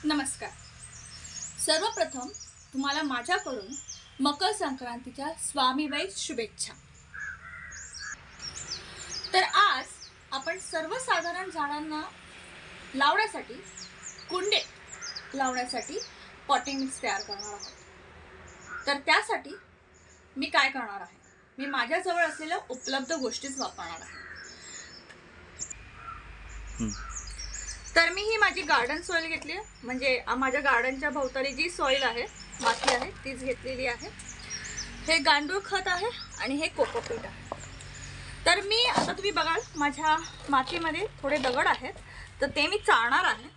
नमस्कार. सर्वप्रथम तुम्हाला माझ्याकडून मकर संक्रांतीच्या स्वामीवाई शुभेच्छा. तर आज आपण सर्वसाधारण झाडांना लावण्यासाठी कुंडे लावण्यासाठी पॉटिंग मिक्स तयार करणार आहोत. तर त्यासाठी मी काय करणार आहे, मी माझ्याजवळ असलेल्या उपलब्ध गोष्टीच वापरणार आहे. तर मी ही माझी गार्डन सॉइल घेतली आहे, म्हणजे माझ्या गार्डनच्या भोवताली जी सॉइल आहे, माती आहे, तीच घेतलेली आहे. हे गांडूळ खत आहे आणि हे कोकोपीट आहे. तर मी आता तुम्ही बघाल माझ्या मातीमध्ये थोडे दगड आहेत, तर ते मी चाळणार आहे.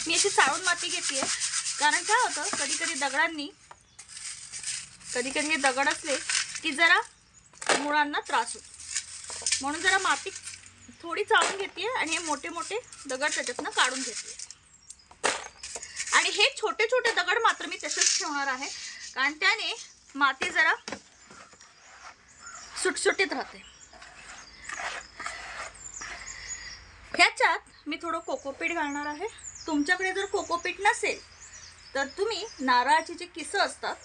मी अशी चाळून माती घेतली आहे, कारण काय होतं कधी कधी दगड असले की जरा मुळांना त्रास होतो, म्हणून जरा माती थोडी चाळून घेते आणि हे मोठे मोठे दगड त्याच्यातनं काढून घेते. आणि हे छोटे छोटे दगड मात्र मी तसेच ठेवणार आहे, कारण त्याने माती जरा सुटसुटीत राहते. ह्याच्यात मी थोडं कोकोपीट घालणार आहे. तुमच्याकडे जर कोकोपीट नसेल तर तुम्ही नारळाची जी किसं असतात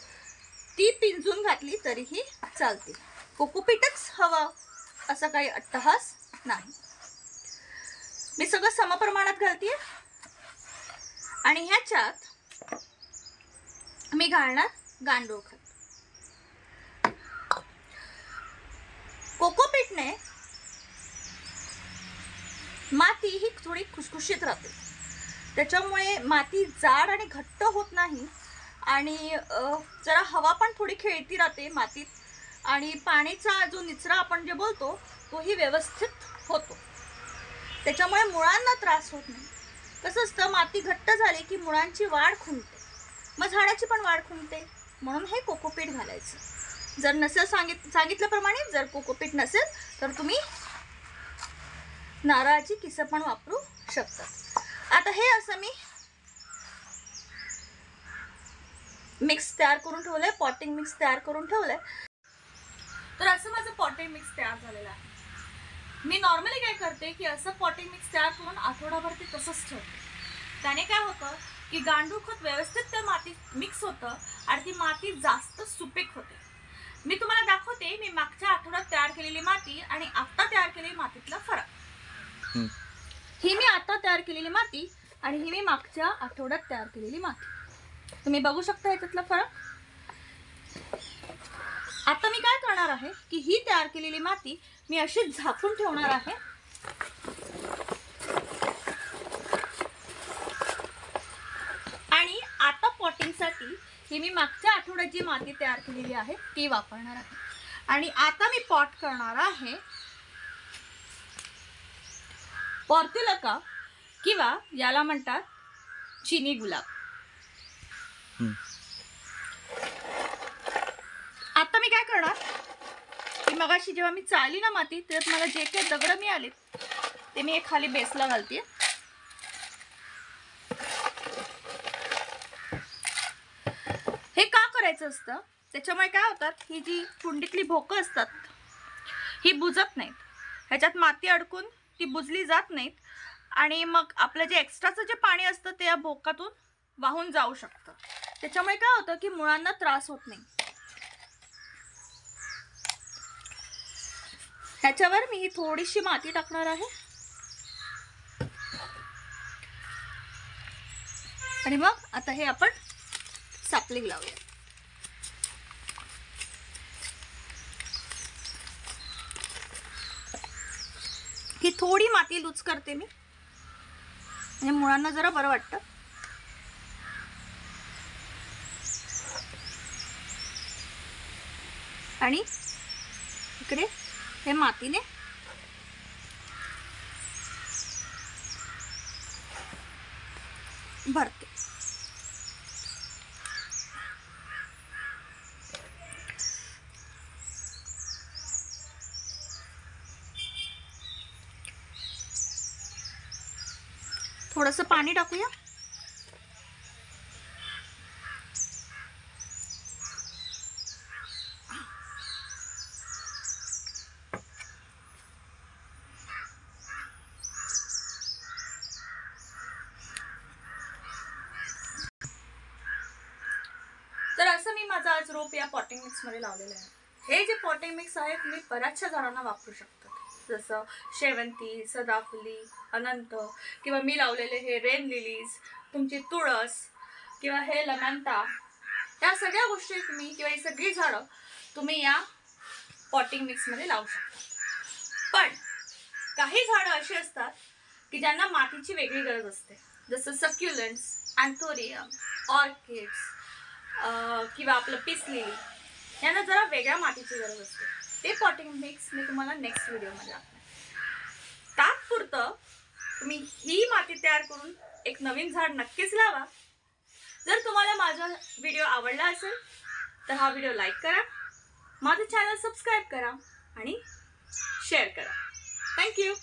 ती पिंजून घातली तरीही चालते. कोकोपीटच हवं असं काही अट्टहास नाही. मी सगळं समप्रमाणात घालते आणि ह्याच्यात मी घालणार गांडूळ खत. कोकोपीटने माती ही थोडी खुसखुशीत राहते, त्याच्यामुळे माती जाड आणि घट्ट होत नाही आणि जरा हवा पण थोडी खेळती राहते मातीत, आणि पाण्याचा जो निचरा आपण जे बोलतो तोही व्यवस्थित होतो. त्याच्यामुळे मुळांना त्रास होत नाही. कसं असतं, माती घट्ट झाली की मुळांची वाढ खुंटते, मग झाडाची पण वाढ खुंटते, म्हणून हे कोकोपीट घालायचं. जर नसेल सांगितल्याप्रमाणे जर कोकोपीट नसेल तर तुम्ही नारळाची किसं पण वापरू शकता. आता हे असं मी मिक्स तयार करून ठेवलंय, पॉटिंग मिक्स तयार करून ठेवलंय. तर असं माझं पॉटिंग मिक्स तयार झालेलं आहे. मी नॉर्मली काय करते की असं पॉटिंग मिक्स तयार करून आठवडाभर ते तसंच ठेवते. त्याने काय होतं की गांडूळ खत व्यवस्थित त्या मातीत मिक्स होतं आणि ती माती जास्त सुपीक होते. मी तुम्हाला दाखवते मी मागच्या आठवड्यात तयार केलेली माती आणि आता तयार केलेली मातीतला फरक. ही मी आता तयार केलेली माती आणि ही मी मागच्या आठवड्यात तयार केलेली माती. तुम्ही बघू शकता याच्यातला फरक. आता मी काय करणार आहे की ही तयार केलेली माती मी अशी झाकून ठेवणार आहे. आणि आता पॉटिंगसाठी ही मी मागच्या आठवड्यात जी माती तयार केलेली आहे ती वापरणार आहे. आणि आता मी पॉट करणार आहे पॉर्ट्युलिका किंवा याला म्हणतात चिनी गुलाब. आता मी काय करणार की मगाशी जेव्हा मी चाळली ना माती, त्यात मला जे काही दगड मिळाले ते मी एक खाली बेसला घालते. हे का करायचं असतं, त्याच्यामुळे काय होतात, ही जी कुंडीतली भोकं असतात ही बुजत नाहीत, ह्याच्यात माती अडकून ती बुजली जात नाहीत आणि मग आपलं जे एक्स्ट्राचं जे पाणी असतं ते या भोकातून वाहून जाऊ शकतं. त्याच्यामुळे काय होतं की मुळांना त्रास होत नाही. ह्याच्यावर मी ही थोडीशी माती टाकणार आहे आणि मग आता हे आपण सापलिंग लावूया. ही थोडी माती लूज करते मी, म्हणजे मुळांना जरा बरं वाटतं. आणि इकडे हे मातीने भरते. थोडंसं पाणी टाकूया. माझं आज रोप या पॉटिंग मिक्समध्ये लावलेलं आहे. हे जे पॉटिंग मिक्स आहे तुम्ही बऱ्याचशा झाडांना वापरू शकता, जसं शेवंती, सदाफुली, अनंत, किंवा मी लावलेले हे रेन लिलीज, तुमची तुळस, किंवा हे लमॅन्टा, या सगळ्या गोष्टी तुम्ही किंवा ही सगळी झाडं तुम्ही या पॉटिंग मिक्समध्ये लावू शकता. पण काही झाडं अशी असतात की ज्यांना मातीची वेगळी गरज असते, जसं सक्युलंट्स, अँथोरियम, ऑर्किड्स किंवा आपलं पीस लिली, यांना जरा वेगळ्या मातीची गरज असते. ते पॉटिंग मिक्स मी तुम्हाला नेक्स्ट व्हिडिओमध्ये दाखवेन. तात्पुरतं तुम्ही ही माती तयार करून एक नवीन झाड नक्कीच लावा. जर तुम्हाला माझा व्हिडिओ आवडला असेल तर हा व्हिडिओ लाईक करा, माझं चॅनल सबस्क्राईब करा आणि शेअर करा. थँक्यू.